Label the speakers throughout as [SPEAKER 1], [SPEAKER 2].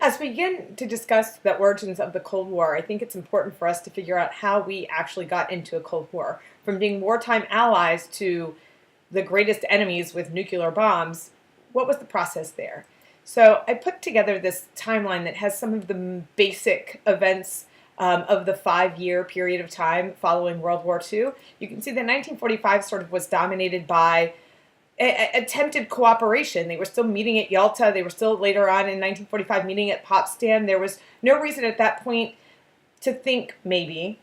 [SPEAKER 1] As we begin to discuss the origins of the Cold War, I think it's important for us to figure out how we actually got into a Cold War. From being wartime allies to the greatest enemies with nuclear bombs, what was the process there? So I put together this timeline that has some of the basic events of the 5-year period of time following World War II. You can see that 1945 sort of was dominated by attempted cooperation. They were still meeting at Yalta. They were still later on in 1945 meeting at Potsdam. There was no reason at that point to think maybe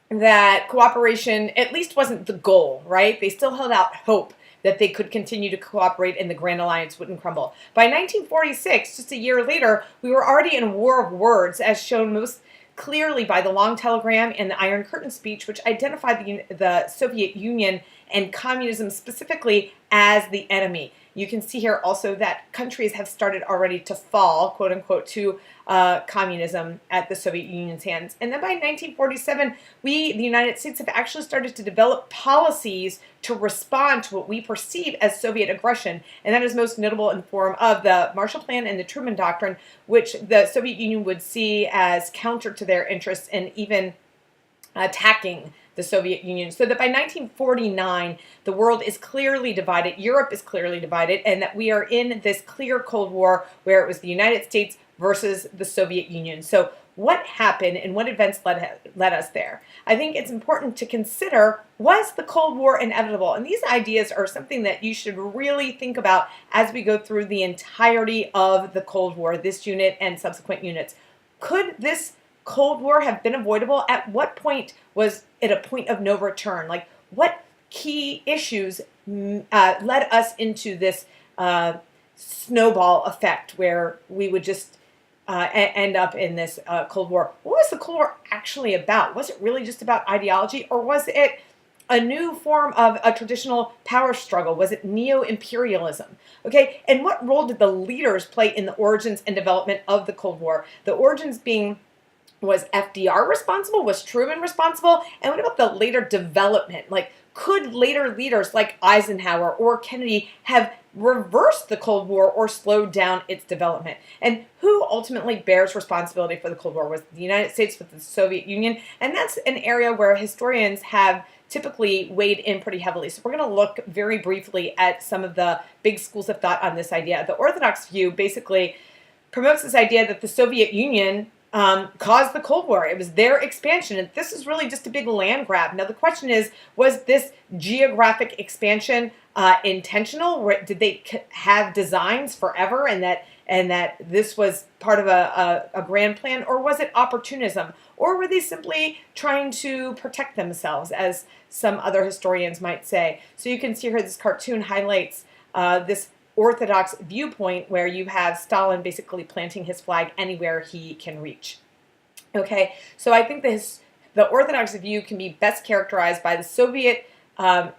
[SPEAKER 1] that cooperation at least wasn't the goal, right? They still held out hope that they could continue to cooperate and the Grand Alliance wouldn't crumble. By 1946, just a year later, we were already in a war of words, as shown most clearly by the Long Telegram and the Iron Curtain speech, which identified the Soviet Union and communism specifically as the enemy. You can see here also that countries have started already to fall, quote unquote, to communism at the Soviet Union's hands. And then by 1947, the United States, have actually started to develop policies to respond to what we perceive as Soviet aggression. And that is most notable in the form of the Marshall Plan and the Truman Doctrine, which the Soviet Union would see as counter to their interests and even attacking the Soviet Union. So that by 1949, the world is clearly divided, Europe is clearly divided, and that we are in this clear Cold War where it was the United States versus the Soviet Union. So what happened and what events led us there? I think it's important to consider, was the Cold War inevitable? And these ideas are something that you should really think about as we go through the entirety of the Cold War, this unit and subsequent units. Could this Cold War have been avoidable? At what point was it a point of no return? Like, what key issues led us into this snowball effect where we would just end up in this Cold War? What was the Cold War actually about? Was it really just about ideology, or was it a new form of a traditional power struggle? Was it neo-imperialism? Okay, and what role did the leaders play in the origins and development of the Cold War? The origins being, was FDR responsible? Was Truman responsible? And what about the later development? Like, could later leaders like Eisenhower or Kennedy have reversed the Cold War or slowed down its development? And who ultimately bears responsibility for the Cold War? Was it the United States, with the Soviet Union? And that's an area where historians have typically weighed in pretty heavily. So we're going to look very briefly at some of the big schools of thought on this idea. The Orthodox view basically promotes this idea that the Soviet Union caused the Cold War. It was their expansion, and this is really just a big land grab. Now the question is, was this geographic expansion intentional? Did they have designs forever, and that this was part of a grand plan, or was it opportunism? Or were they simply trying to protect themselves, as some other historians might say? So you can see here this cartoon highlights this Orthodox viewpoint where you have Stalin basically planting his flag anywhere he can reach. Okay, so I think the Orthodox view can be best characterized by the Soviet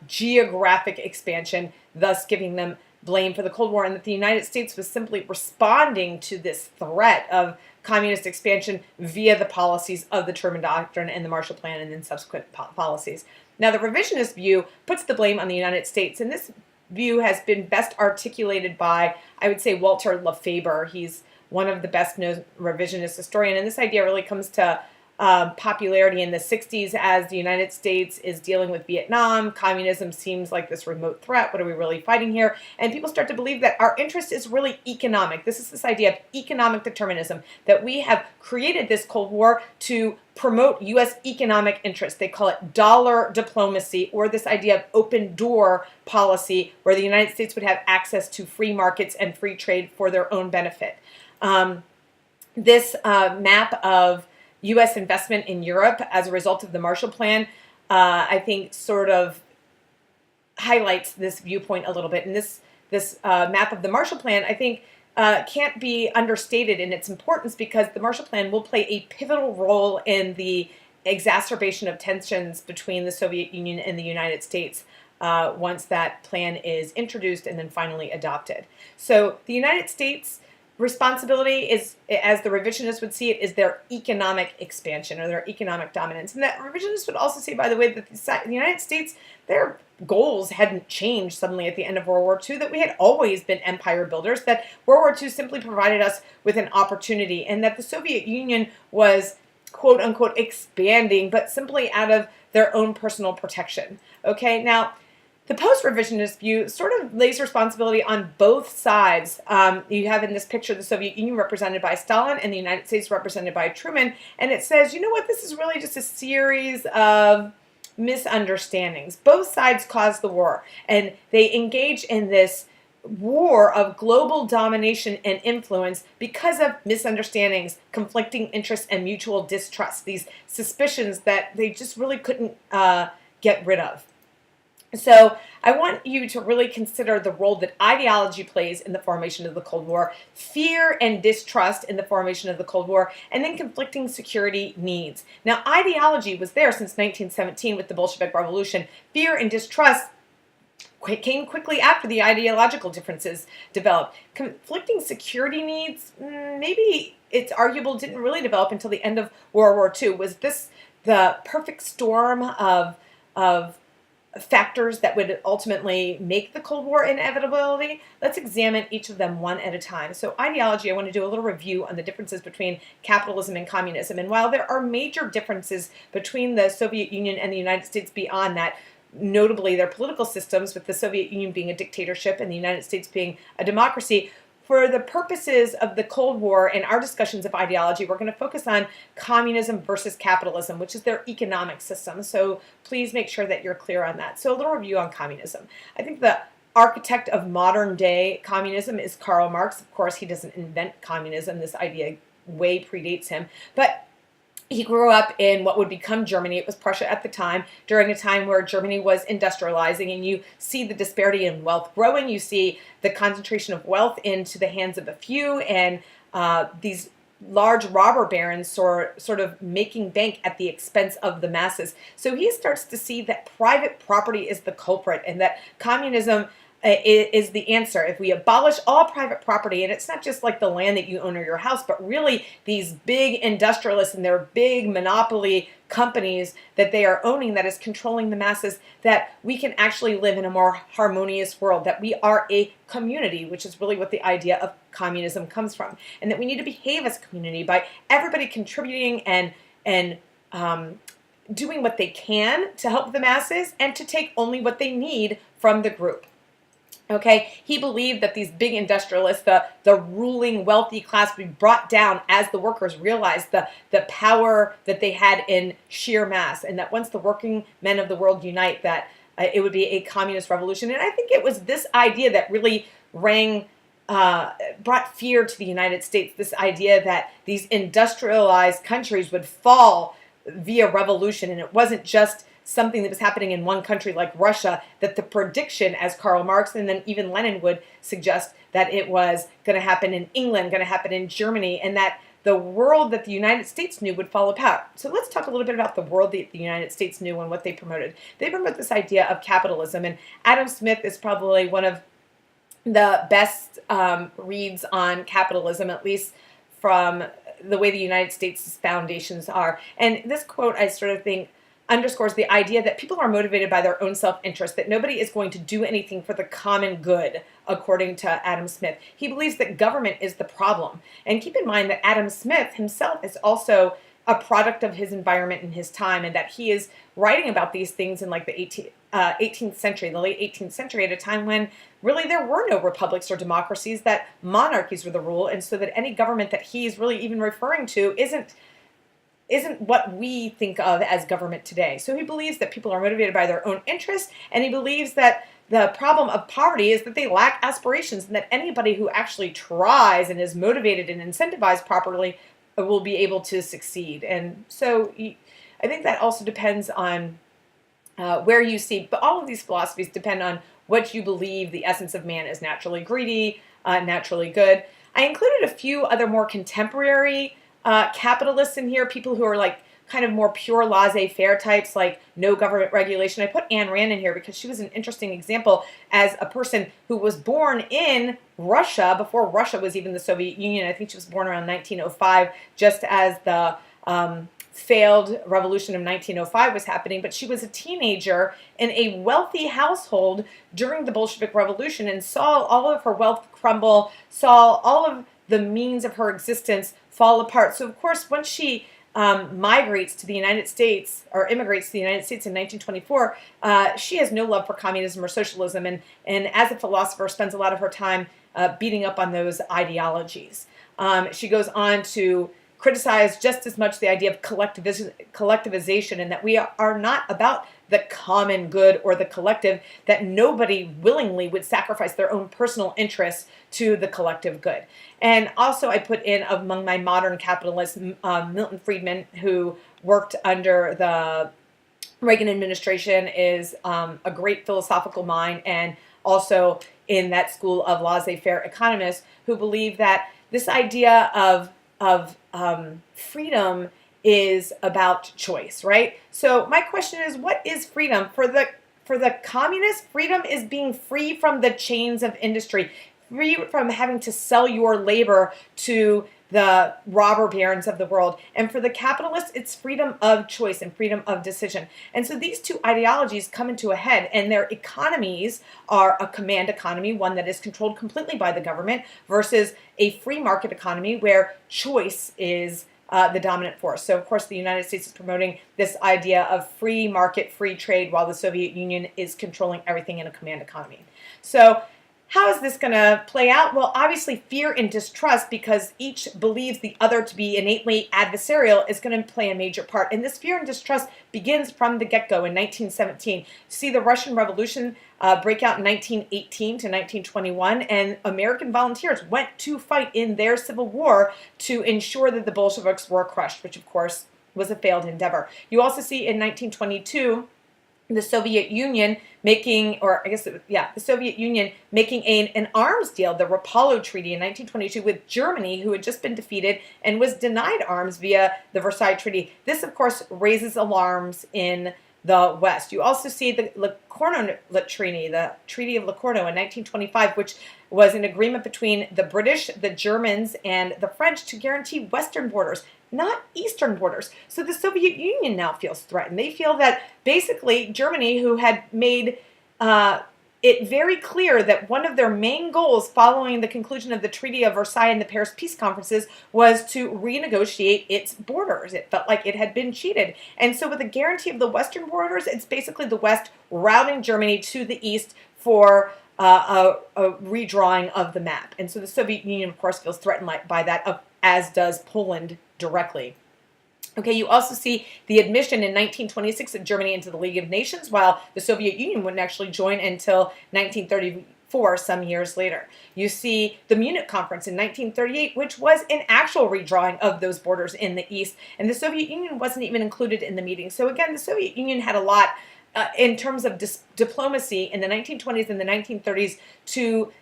[SPEAKER 1] geographic expansion, thus giving them blame for the Cold War, and that the United States was simply responding to this threat of communist expansion via the policies of the Truman Doctrine and the Marshall Plan and then subsequent policies. Now the revisionist view puts the blame on the United States, and this view has been best articulated by, I would say, Walter Lefebvre. He's one of the best known revisionist historian, and this idea really comes to popularity in the 60s as the United States is dealing with Vietnam. Communism seems like this remote threat. What are we really fighting here? And people start to believe that our interest is really economic. This is this idea of economic determinism, that we have created this Cold War to promote U.S. economic interests. They call it dollar diplomacy, or this idea of open door policy, where the United States would have access to free markets and free trade for their own benefit. This map of U.S. investment in Europe as a result of the Marshall Plan, I think sort of highlights this viewpoint a little bit. And this map of the Marshall Plan, I think, can't be understated in its importance, because the Marshall Plan will play a pivotal role in the exacerbation of tensions between the Soviet Union and the United States once that plan is introduced and then finally adopted. So the United States responsibility is, as the revisionists would see it, is their economic expansion or their economic dominance. And that revisionists would also say, by the way, that the United States, their goals hadn't changed suddenly at the end of World War II, that we had always been empire builders, that World War II simply provided us with an opportunity, and that the Soviet Union was, quote unquote, expanding, but simply out of their own personal protection. Okay, now, the post-revisionist view sort of lays responsibility on both sides. You have in this picture the Soviet Union represented by Stalin and the United States represented by Truman, and it says, you know what, this is really just a series of misunderstandings. Both sides caused the war, and they engage in this war of global domination and influence because of misunderstandings, conflicting interests, and mutual distrust, these suspicions that they just really couldn't get rid of. So I want you to really consider the role that ideology plays in the formation of the Cold War, fear and distrust in the formation of the Cold War, and then conflicting security needs. Now, ideology was there since 1917 with the Bolshevik Revolution. Fear and distrust came quickly after the ideological differences developed. Conflicting security needs, maybe it's arguable, didn't really develop until the end of World War II. Was this the perfect storm of factors that would ultimately make the Cold War inevitability? Let's examine each of them one at a time. So ideology, I want to do a little review on the differences between capitalism and communism. And while there are major differences between the Soviet Union and the United States beyond that, notably their political systems, with the Soviet Union being a dictatorship and the United States being a democracy, for the purposes of the Cold War and our discussions of ideology, we're going to focus on communism versus capitalism, which is their economic system. So please make sure that you're clear on that. So a little review on communism. I think the architect of modern day communism is Karl Marx. Of course, he doesn't invent communism. This idea way predates him. But he grew up in what would become Germany. It was Prussia at the time, during a time where Germany was industrializing, and you see the disparity in wealth growing. You see the concentration of wealth into the hands of a few, and these large robber barons sort of making bank at the expense of the masses. So he starts to see that private property is the culprit, and that communism is the answer. If we abolish all private property, and it's not just like the land that you own or your house, but really these big industrialists and their big monopoly companies that they are owning that is controlling the masses, that we can actually live in a more harmonious world, that we are a community, which is really what the idea of communism comes from, and that we need to behave as a community by everybody contributing and doing what they can to help the masses and to take only what they need from the group. Okay, he believed that these big industrialists, the ruling wealthy class, would be brought down as the workers realized the power that they had in sheer mass, and that once the working men of the world unite, that it would be a communist revolution. And I think it was this idea that really brought fear to the United States, this idea that these industrialized countries would fall via revolution, and it wasn't just something that was happening in one country like Russia, that the prediction, as Karl Marx and then even Lenin would suggest, that it was going to happen in England, going to happen in Germany, and that the world that the United States knew would fall apart. So let's talk a little bit about the world that the United States knew and what they promoted. They promote this idea of capitalism, and Adam Smith is probably one of the best reads on capitalism, at least from the way the United States' foundations are. And this quote, I sort of think, underscores the idea that people are motivated by their own self-interest, that nobody is going to do anything for the common good, according to Adam Smith. He believes that government is the problem. And keep in mind that Adam Smith himself is also a product of his environment and his time, and that he is writing about these things in like the 18th century, the late 18th century, at a time when really there were no republics or democracies, that monarchies were the rule, and so that any government that he's really even referring to isn't what we think of as government today. So he believes that people are motivated by their own interests, and he believes that the problem of poverty is that they lack aspirations, and that anybody who actually tries and is motivated and incentivized properly will be able to succeed. And so I think that also depends on where you see, but all of these philosophies depend on what you believe the essence of man is: naturally greedy, naturally good. I included a few other more contemporary capitalists in here, people who are like kind of more pure laissez-faire types like no government regulation. I put Ayn Rand in here because she was an interesting example as a person who was born in Russia before Russia was even the Soviet Union. I think she was born around 1905, just as the failed revolution of 1905 was happening, but she was a teenager in a wealthy household during the Bolshevik Revolution and saw all of her wealth crumble, saw all of the means of her existence fall apart. So, of course, once she migrates to the United States or immigrates to the United States in 1924, she has no love for communism or socialism, and as a philosopher spends a lot of her time beating up on those ideologies. She goes on to criticize just as much the idea of collectivization, and that we are not about the common good or the collective, that nobody willingly would sacrifice their own personal interests to the collective good. And also I put in, among my modern capitalists, Milton Friedman, who worked under the Reagan administration, is a great philosophical mind, and also in that school of laissez-faire economists who believe that this idea of freedom is about choice, right? So my question is, what is freedom? For the communists, freedom is being free from the chains of industry, free from having to sell your labor to the robber barons of the world. And for the capitalists, it's freedom of choice and freedom of decision. And so these two ideologies come into a head, and their economies are a command economy, one that is controlled completely by the government, versus a free market economy where choice is the dominant force. So, of course, the United States is promoting this idea of free market, free trade, while the Soviet Union is controlling everything in a command economy. So, how is this going to play out? Well, obviously fear and distrust, because each believes the other to be innately adversarial, is going to play a major part. And this fear and distrust begins from the get-go in 1917. See the Russian Revolution break out in 1918 to 1921, and American volunteers went to fight in their civil war to ensure that the Bolsheviks were crushed, which of course was a failed endeavor. You also see in 1922, the Soviet Union making, the Soviet Union making an arms deal, the Rapallo Treaty in 1922 with Germany, who had just been defeated and was denied arms via the Versailles Treaty. This, of course, raises alarms in the West. You also see the Locarno Treaty, the Treaty of Locarno in 1925, which was an agreement between the British, the Germans, and the French to guarantee Western borders, not Eastern borders. So the Soviet Union now feels threatened. They feel that basically Germany, who had made it very clear that one of their main goals following the conclusion of the Treaty of Versailles and the Paris Peace Conferences was to renegotiate its borders. It felt like it had been cheated. And so with the guarantee of the Western borders, it's basically the West routing Germany to the East for a redrawing of the map. And so the Soviet Union, of course, feels threatened by that, as does Poland directly. Okay, you also see the admission in 1926 of Germany into the League of Nations, while the Soviet Union wouldn't actually join until 1934, some years later. You see the Munich Conference in 1938, which was an actual redrawing of those borders in the East, and the Soviet Union wasn't even included in the meeting. So again, the Soviet Union had a lot in terms of diplomacy in the 1920s and the 1930s to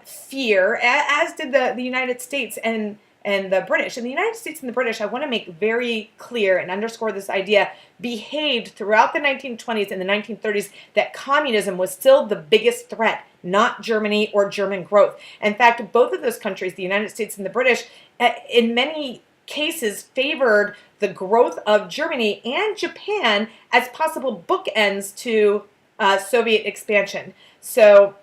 [SPEAKER 1] fear, as did the United States and the British. And the United States and the British, I want to make very clear and underscore this idea, behaved throughout the 1920s and the 1930s that communism was still the biggest threat, not Germany or German growth. In fact, both of those countries, the United States and the British, in many cases favored the growth of Germany and Japan as possible bookends to Soviet expansion. So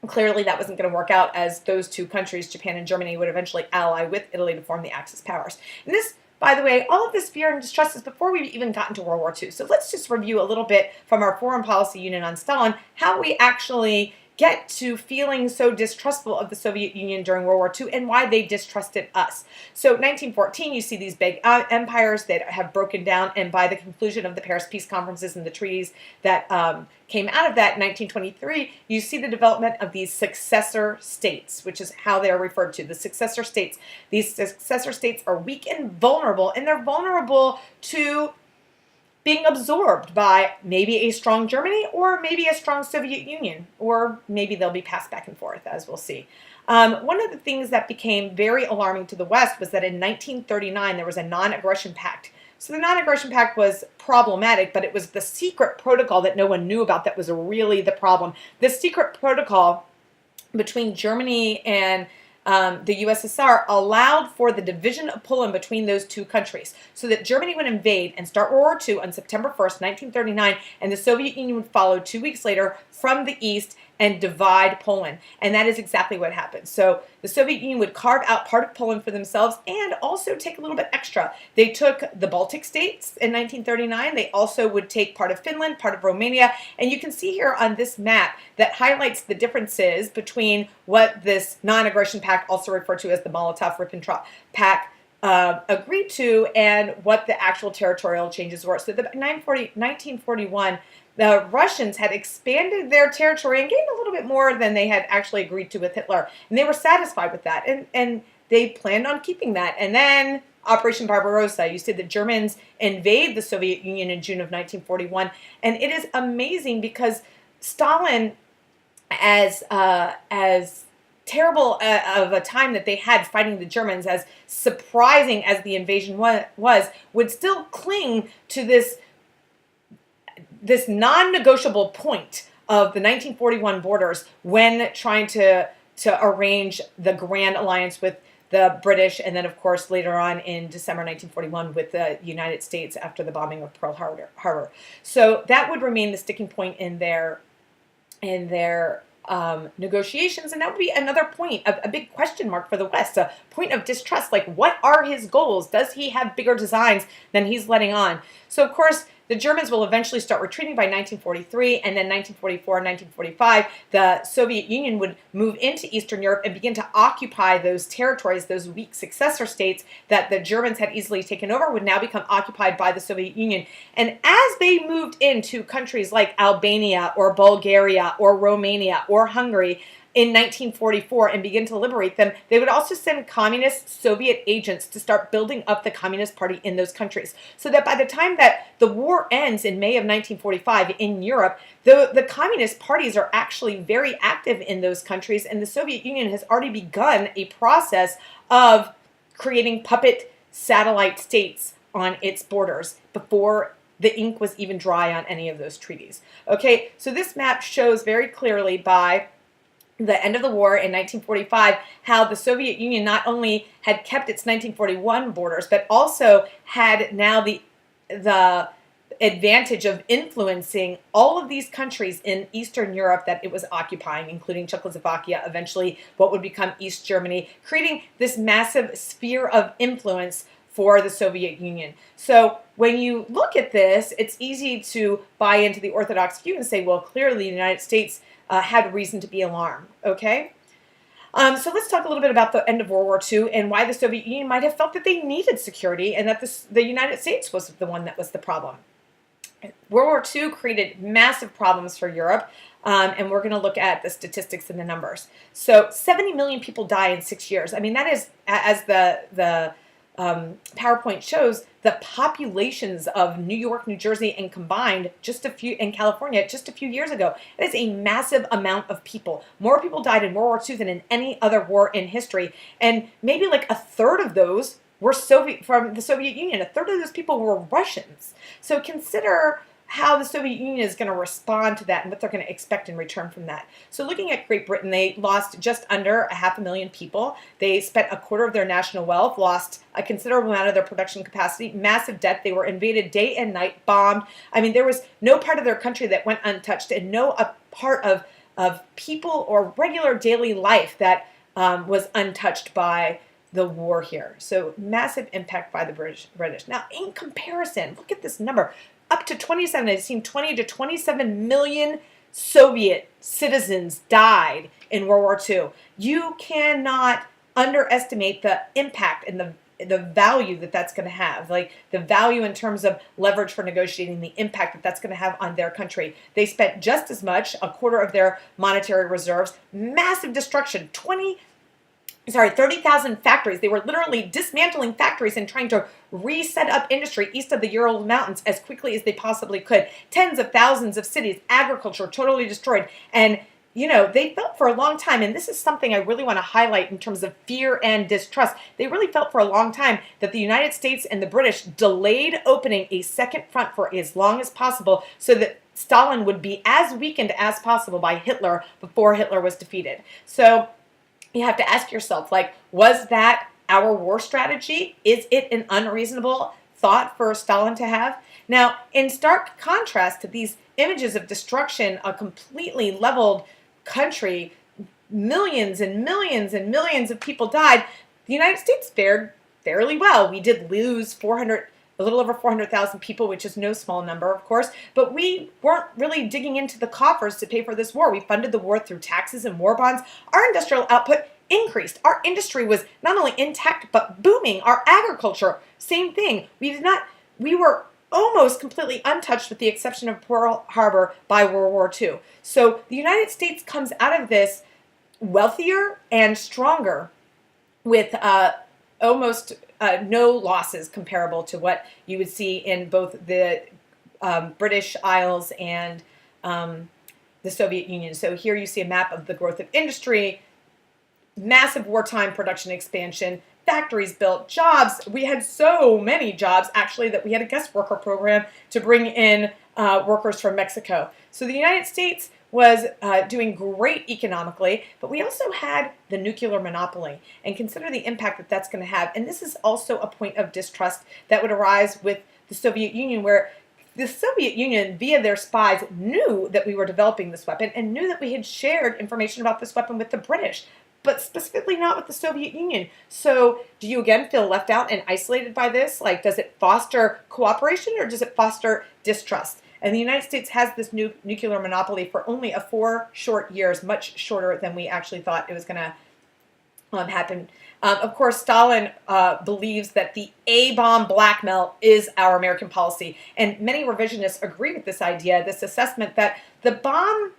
[SPEAKER 1] clearly that wasn't going to work out, as those two countries, Japan and Germany, would eventually ally with Italy to form the Axis powers. And this, by the way, all of this fear and distrust is before we even got into World War II. So let's just review a little bit from our foreign policy unit on Stalin, how we actually get to feeling so distrustful of the Soviet Union during World War II and why they distrusted us. So 1914, you see these big empires that have broken down, and by the conclusion of the Paris Peace Conferences and the treaties that came out of that in 1923, you see the development of these successor states, which is how they are referred to, the successor states. These successor states are weak and vulnerable, and they're vulnerable to being absorbed by maybe a strong Germany or maybe a strong Soviet Union, or maybe they'll be passed back and forth, as we'll see. One of the things that became very alarming to the West was that in 1939 there was a non-aggression pact. So the non-aggression pact was problematic, but it was the secret protocol that no one knew about that was really the problem. This secret protocol between Germany and the USSR allowed for the division of Poland between those two countries, so that Germany would invade and start World War II on September 1st, 1939, and the Soviet Union would follow 2 weeks later from the east and divide Poland. And that is exactly what happened. So the Soviet Union would carve out part of Poland for themselves and also take a little bit extra. They took the Baltic states in 1939. They also would take part of Finland, part of Romania. And you can see here on this map that highlights the differences between what this non-aggression pact, also referred to as the Molotov-Ribbentrop Pact, agreed to and what the actual territorial changes were. So the 1941, the Russians had expanded their territory and gained a little bit more than they had actually agreed to with Hitler. And they were satisfied with that. And they planned on keeping that. And then Operation Barbarossa, you see the Germans invade the Soviet Union in June of 1941. And it is amazing because Stalin, as terrible of a time that they had fighting the Germans, as surprising as the invasion was, would still cling to this non-negotiable point of the 1941 borders when trying to arrange the grand alliance with the British, and then of course later on in December 1941 with the United States after the bombing of Pearl Harbor. So that would remain the sticking point in their negotiations, and that would be another point, a big question mark for the West, a point of distrust. Like, what are his goals? Does he have bigger designs than he's letting on? So of course the Germans will eventually start retreating by 1943, and then 1944 and 1945, the Soviet Union would move into Eastern Europe and begin to occupy those territories, those weak successor states that the Germans had easily taken over would now become occupied by the Soviet Union. And as they moved into countries like Albania or Bulgaria or Romania or Hungary in 1944 and begin to liberate them, they would also send communist Soviet agents to start building up the Communist Party in those countries. So that by the time that the war ends in May of 1945 in Europe, the communist parties are actually very active in those countries, and the Soviet Union has already begun a process of creating puppet satellite states on its borders before the ink was even dry on any of those treaties. Okay, so this map shows very clearly by the end of the war in 1945, how the Soviet Union not only had kept its 1941 borders, but also had now the advantage of influencing all of these countries in Eastern Europe that it was occupying, including Czechoslovakia, eventually what would become East Germany, creating this massive sphere of influence for the Soviet Union. So when you look at this, it's easy to buy into the orthodox view and say, well, clearly the United States had reason to be alarmed, okay? So let's talk a little bit about the end of World War II and why the Soviet Union might have felt that they needed security and that the United States was the one that was the problem. World War II created massive problems for Europe, and we're going to look at the statistics and the numbers. So 70 million people die in 6 years. I mean, that is, as the PowerPoint shows, the populations of New York, New Jersey, and combined in California just a few years ago. It is a massive amount of people. More people died in World War II than in any other war in history, and maybe like a third of those were from the Soviet Union. A third of those people were Russians. So consider how the Soviet Union is going to respond to that and what they're going to expect in return from that. So looking at Great Britain, they lost just under 500,000 people. They spent a quarter of their national wealth, lost a considerable amount of their production capacity, massive debt. They were invaded day and night, bombed. I mean, there was no part of their country that went untouched, and no part of people or regular daily life that was untouched by the war here. So massive impact by the British. Now, in comparison, look at this number. Up to 27, I've seen 20 to 27 million Soviet citizens died in World War II. You cannot underestimate the impact and the value that that's going to have, like the value in terms of leverage for negotiating, the impact that that's going to have on their country. They spent just as much, a quarter of their monetary reserves, massive destruction, 30,000 factories. They were literally dismantling factories and trying to reset up industry east of the Ural Mountains as quickly as they possibly could. Tens of thousands of cities, agriculture totally destroyed. And they felt for a long time, and this is something I really want to highlight in terms of fear and distrust. They really felt for a long time that the United States and the British delayed opening a second front for as long as possible so that Stalin would be as weakened as possible by Hitler before Hitler was defeated. So you have to ask yourself, like, was that our war strategy? Is it an unreasonable thought for Stalin to have? Now, in stark contrast to these images of destruction, a completely leveled country, millions and millions and millions of people died, the United States fared fairly well. We did lose a little over 400,000 people, which is no small number, of course, but we weren't really digging into the coffers to pay for this war. We funded the war through taxes and war bonds. Our industrial output increased. Our industry was not only intact, but booming. Our agriculture, same thing. We were almost completely untouched with the exception of Pearl Harbor by World War II. So the United States comes out of this wealthier and stronger with almost no losses comparable to what you would see in both the British Isles and the Soviet Union. So here you see a map of the growth of industry, massive wartime production expansion, factories built, jobs. We had so many jobs, actually, that we had a guest worker program to bring in workers from Mexico. So the United States was doing great economically, but we also had the nuclear monopoly. And consider the impact that that's going to have. And this is also a point of distrust that would arise with the Soviet Union, where the Soviet Union, via their spies, knew that we were developing this weapon and knew that we had shared information about this weapon with the British, but specifically not with the Soviet Union. So do you again feel left out and isolated by this? Like, does it foster cooperation or does it foster distrust? And the United States has this new nuclear monopoly for only 4 short years, much shorter than we actually thought it was going to happen. Of course, Stalin believes that the A-bomb blackmail is our American policy. And many revisionists agree with this idea, this assessment that the bomb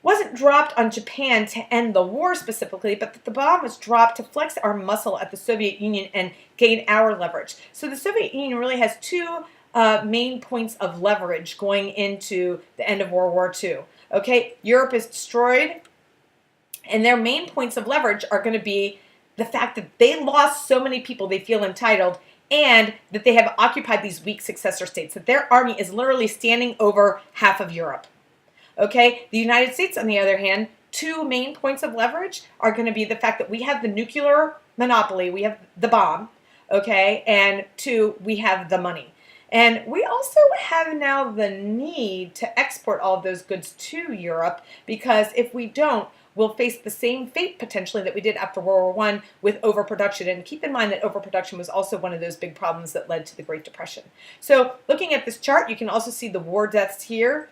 [SPEAKER 1] wasn't dropped on Japan to end the war specifically, but that the bomb was dropped to flex our muscle at the Soviet Union and gain our leverage. So the Soviet Union really has 2 main points of leverage going into the end of World War II. Okay, Europe is destroyed, and their main points of leverage are going to be the fact that they lost so many people they feel entitled, and that they have occupied these weak successor states, that their army is literally standing over half of Europe. Okay, the United States, on the other hand, 2 main points of leverage are going to be the fact that we have the nuclear monopoly, we have the bomb, okay, and 2, we have the money. And we also have now the need to export all of those goods to Europe, because if we don't, we'll face the same fate potentially that we did after World War I with overproduction. And keep in mind that overproduction was also one of those big problems that led to the Great Depression. So looking at this chart, you can also see the war deaths here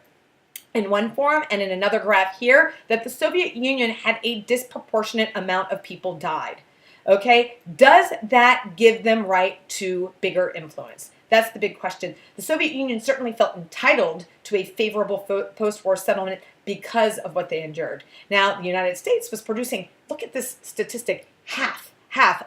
[SPEAKER 1] in one form, and in another graph here, that the Soviet Union had a disproportionate amount of people died. Okay, does that give them right to bigger influence? That's the big question. The Soviet Union certainly felt entitled to a favorable post-war settlement because of what they endured. Now, the United States was producing, look at this statistic, half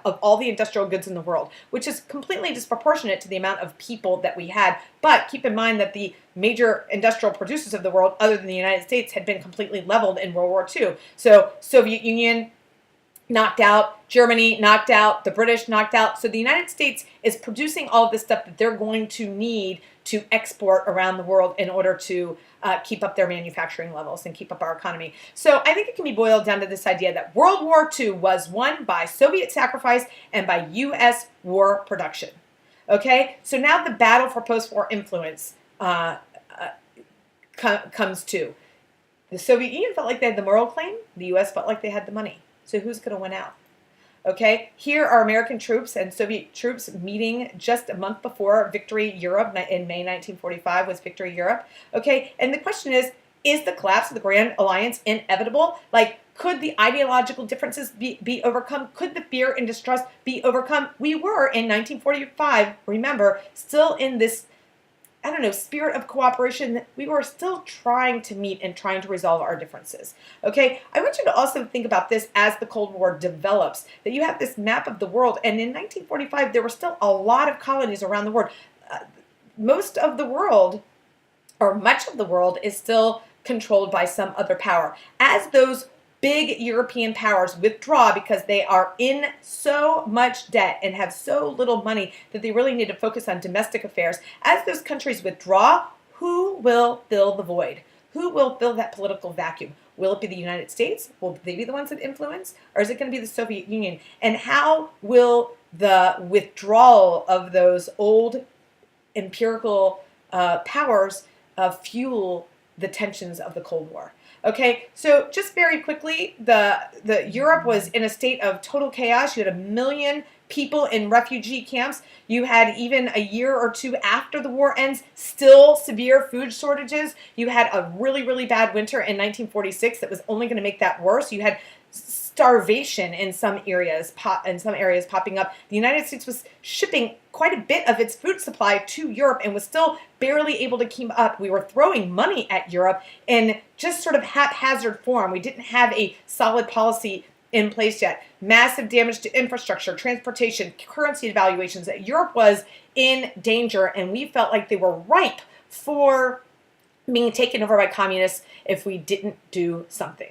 [SPEAKER 1] of all the industrial goods in the world, which is completely disproportionate to the amount of people that we had. But keep in mind that the major industrial producers of the world, other than the United States, had been completely leveled in World War II. So Soviet Union knocked out, Germany knocked out, the British knocked out. So the United States is producing all of this stuff that they're going to need to export around the world in order to keep up their manufacturing levels and keep up our economy. So I think it can be boiled down to this idea that World War II was won by Soviet sacrifice and by U.S. war production. Okay, so now the battle for post-war influence comes to. The Soviet Union felt like they had the moral claim. The U.S. felt like they had the money. So who's going to win out? Okay, here are American troops and Soviet troops meeting just a month before Victory Europe. In May 1945 was Victory Europe. Okay, and the question is the collapse of the Grand Alliance inevitable? Like, could the ideological differences be overcome? Could the fear and distrust be overcome? We were, in 1945, remember, still in this, I don't know, spirit of cooperation. We were still trying to meet and trying to resolve our differences. Okay, I want you to also think about this as the Cold War develops, that you have this map of the world, and in 1945 there were still a lot of colonies around the world. Most of the world, or much of the world, is still controlled by some other power. As those big European powers withdraw because they are in so much debt and have so little money that they really need to focus on domestic affairs, as those countries withdraw, who will fill the void? Who will fill that political vacuum? Will it be the United States? Will they be the ones that influence? Or is it going to be the Soviet Union? And how will the withdrawal of those old empirical powers fuel the tensions of the Cold War? Okay, so just very quickly, the Europe was in a state of total chaos. You had 1 million people in refugee camps. You had, even a year or two after the war ends, still severe food shortages. You had a really, really bad winter in 1946 that was only going to make that worse. You had starvation in some areas popping up. The United States was shipping quite a bit of its food supply to Europe and was still barely able to keep up. We were throwing money at Europe in just sort of haphazard form. We didn't have a solid policy in place yet. Massive damage to infrastructure, transportation, currency devaluations. That Europe was in danger, and we felt like they were ripe for being taken over by communists if we didn't do something.